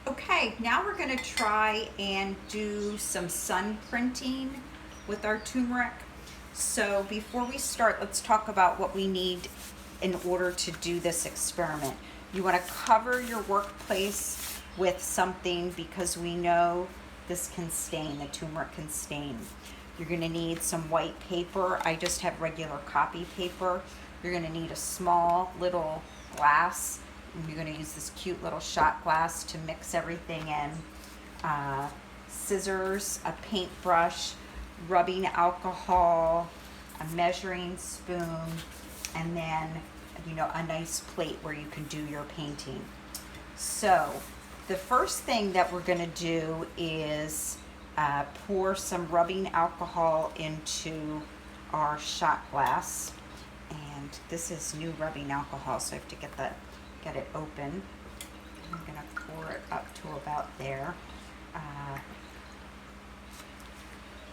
Okay, now we're going to try and do some sun printing with our turmeric. So before we start, let's talk about what we need in order to do this experiment. You want to cover your workplace with something because we know this can stain, the turmeric can stain. You're going to need some white paper. I just have regular copy paper. You're going to need a small little glass. And you're going to use this cute little shot glass to mix everything in. Scissors, a paintbrush, rubbing alcohol, a measuring spoon, and then, a nice plate where you can do your painting. So the first thing that we're going to do is pour some rubbing alcohol into our shot glass. And this is new rubbing alcohol, so I have to get it open. I'm going to pour it up to about there.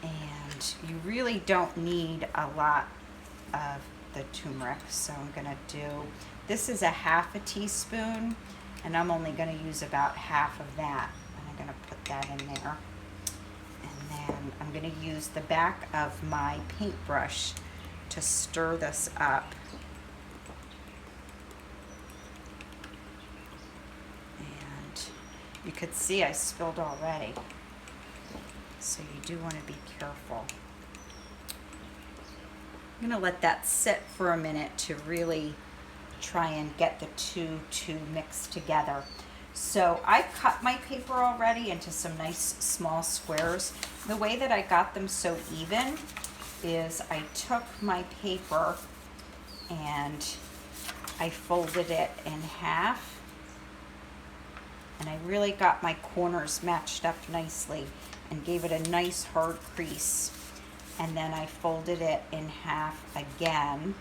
And you really don't need a lot of the turmeric, so I'm going to do, this is a half a teaspoon, and I'm only going to use about half of that. And I'm going to put that in there. And then I'm going to use the back of my paintbrush to stir this up. And you could see I spilled already, so you do want to be careful. I'm going to let that sit for a minute to really try and get the two to mix together. So I cut my paper already into some nice small squares. The way that I got them so even is I took my paper and I folded it in half, and I really got my corners matched up nicely and gave it a nice hard crease. And then I folded it in half again,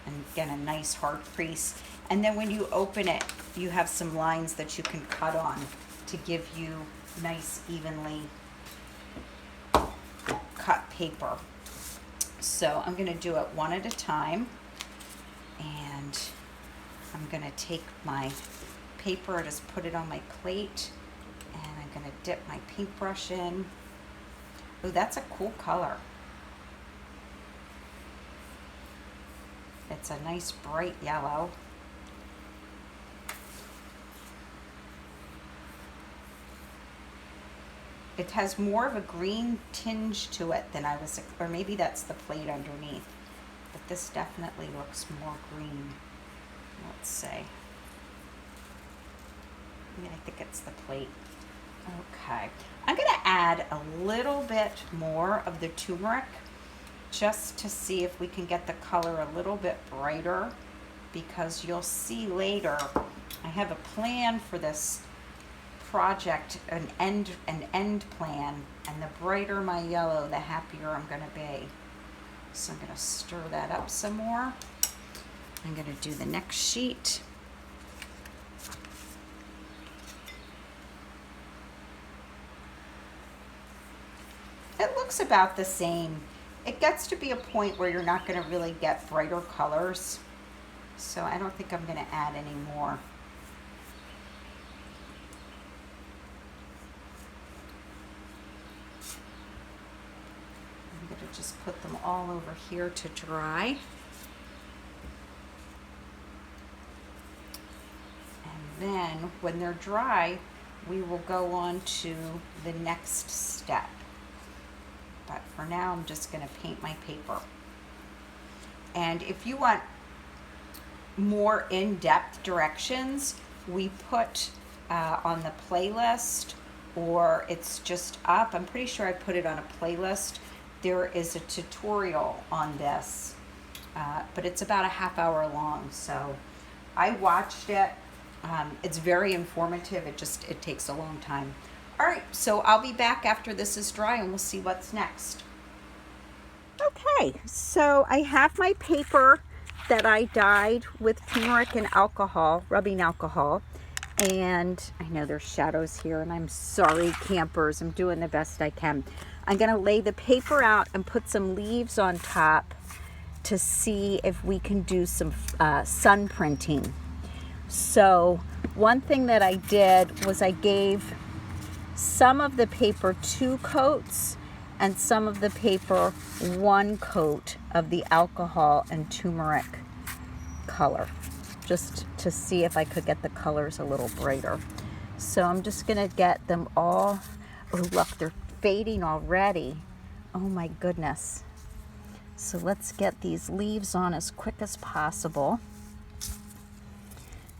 and again a nice hard crease. And then when you open it, you have some lines that you can cut on to give you nice evenly cut paper. So I'm going to do it one at a time, and I'm going to take my paper, just put it on my plate, and I'm going to dip my paintbrush in. Oh, that's a cool color. It's a nice bright yellow. It has more of a green tinge to it than I was, or maybe that's the plate underneath, but this definitely looks more green. Let's see. Yeah, I think it's the plate. Okay, I'm going to add a little bit more of the turmeric just to see if we can get the color a little bit brighter, because you'll see later I have a plan for this project, an end plan, and the brighter my yellow, the happier I'm going to be. So I'm going to stir that up some more. I'm going to do the next sheet. It looks about the same. It gets to be a point where you're not going to really get brighter colors, so I don't think I'm going to add any more. I'm going to just put them all over here to dry. And then when they're dry, we will go on to the next step. But for now, I'm just going to paint my paper. And if you want more in-depth directions, we put on the playlist, or it's just up. I'm pretty sure I put it on a playlist. There is a tutorial on this, but it's about a half hour long. So I watched it. It's very informative. It takes a long time. All right, so I'll be back after this is dry and we'll see what's next. Okay, so I have my paper that I dyed with turmeric and alcohol, rubbing alcohol. And I know there's shadows here, and I'm sorry, campers. I'm doing the best I can. I'm going to lay the paper out and put some leaves on top to see if we can do some sun printing. So One thing that I did was I gave some of the paper 2 coats and some of the paper 1 coat of the alcohol and turmeric color, just to see if I could get the colors a little brighter. So I'm just gonna get them all. Oh look, they're fading already. Oh my goodness. So let's get these leaves on as quick as possible.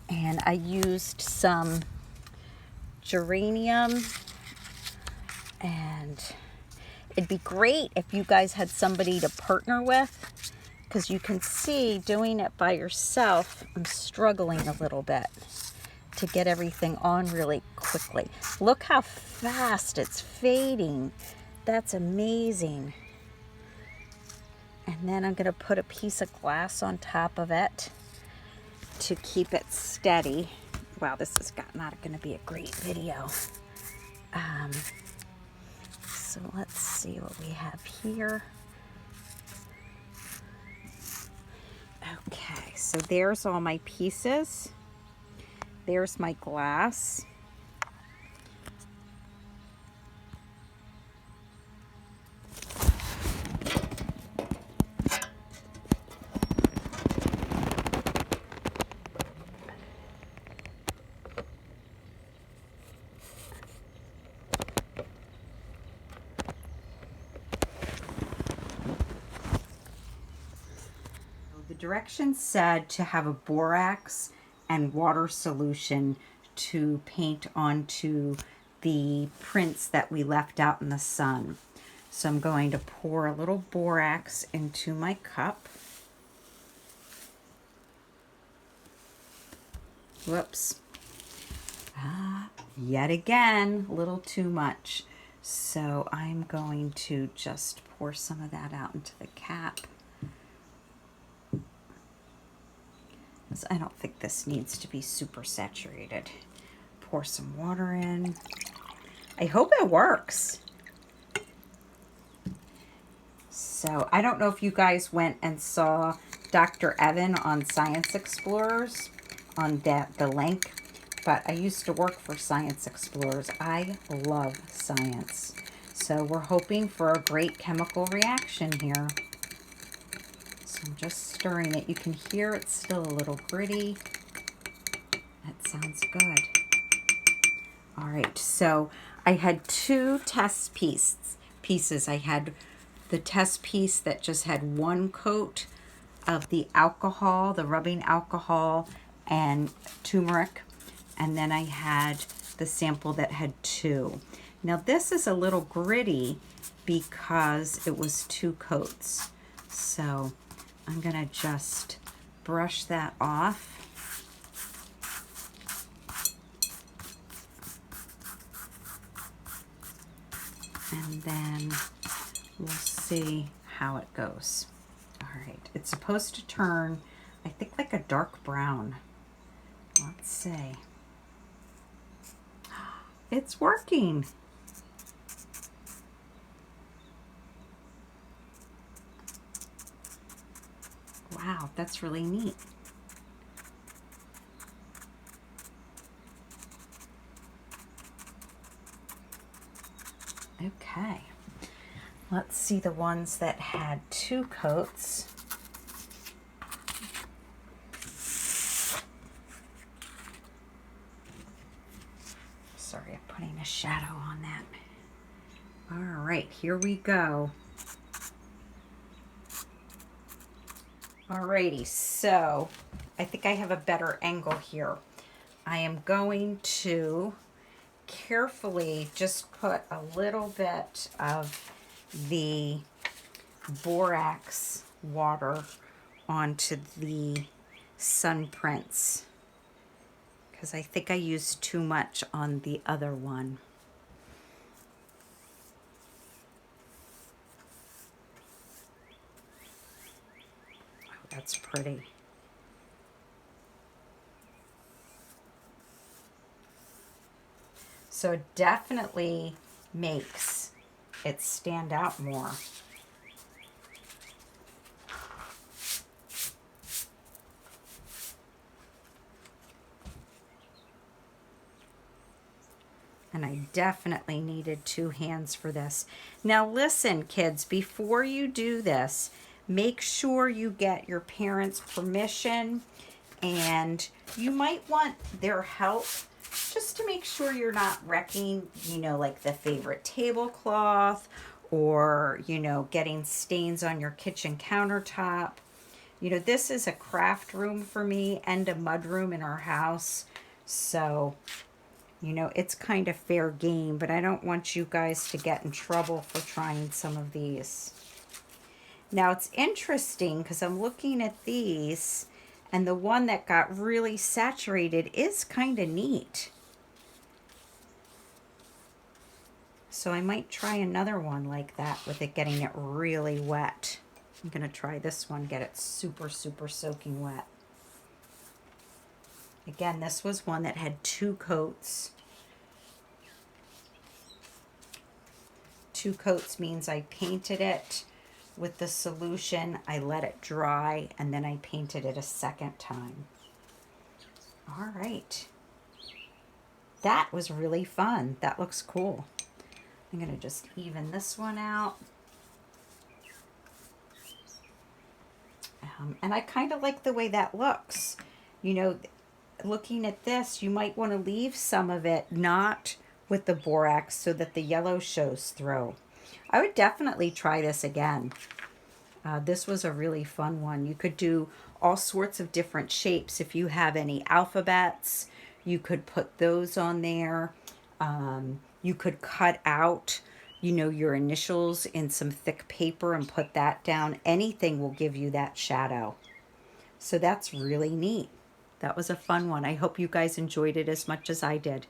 And I used some geranium, and it'd be great if you guys had somebody to partner with, because you can see doing it by yourself, I'm struggling a little bit to get everything on really quickly. Look how fast it's fading. That's amazing. And then I'm gonna put a piece of glass on top of it to keep it steady. Wow, this is not gonna be a great video. So let's see what we have here. Okay, so there's all my pieces. There's my glass. The directions said to have a borax and water solution to paint onto the prints that we left out in the sun. So I'm going to pour a little borax into my cup. Whoops. Yet again, a little too much. So I'm going to just pour some of that out into the cap. I don't think this needs to be super saturated. Pour some water in. I hope it works. So I don't know if you guys went and saw Dr. Evan on Science Explorers on the link, but I used to work for Science Explorers. I love science. So we're hoping for a great chemical reaction here. So I'm just stirring it. You can hear it's still a little gritty. That sounds good. All right, so I had 2 test pieces. I had the test piece that just had 1 coat of the alcohol, the rubbing alcohol and turmeric. And then I had the sample that had 2. Now this is a little gritty because it was 2 coats. So I'm gonna just brush that off. And then we'll see how it goes. All right, it's supposed to turn, I think, like a dark brown. Let's see. It's working. Wow, that's really neat. Okay, let's see the ones that had 2 coats. Sorry, I'm putting a shadow on that. All right, here we go. Alrighty, so I think I have a better angle here. I am going to carefully just put a little bit of the borax water onto the sun prints, because I think I used too much on the other one. Oh, that's pretty. So it definitely makes it stand out more. And I definitely needed 2 hands for this. Now listen, kids, before you do this, make sure you get your parents' permission, and you might want their help just to make sure you're not wrecking, like the favorite tablecloth, or, getting stains on your kitchen countertop. This is a craft room for me and a mud room in our house. So, it's kind of fair game, but I don't want you guys to get in trouble for trying some of these. Now it's interesting because I'm looking at these, and the one that got really saturated is kind of neat. So I might try another one like that with it getting it really wet. I'm going to try this one, get it super, super soaking wet. Again, this was one that had 2 coats. 2 coats means I painted it with the solution, I let it dry, and then I painted it a second time. All right. That was really fun. That looks cool. I'm going to just even this one out. And I kind of like the way that looks. Looking at this, you might want to leave some of it not with the borax so that the yellow shows through. I would definitely try this again. This was a really fun one. You could do all sorts of different shapes. If you have any alphabets, you could put those on there. You could cut out, your initials in some thick paper and put that down. Anything will give you that shadow. So that's really neat. That was a fun one. I hope you guys enjoyed it as much as I did.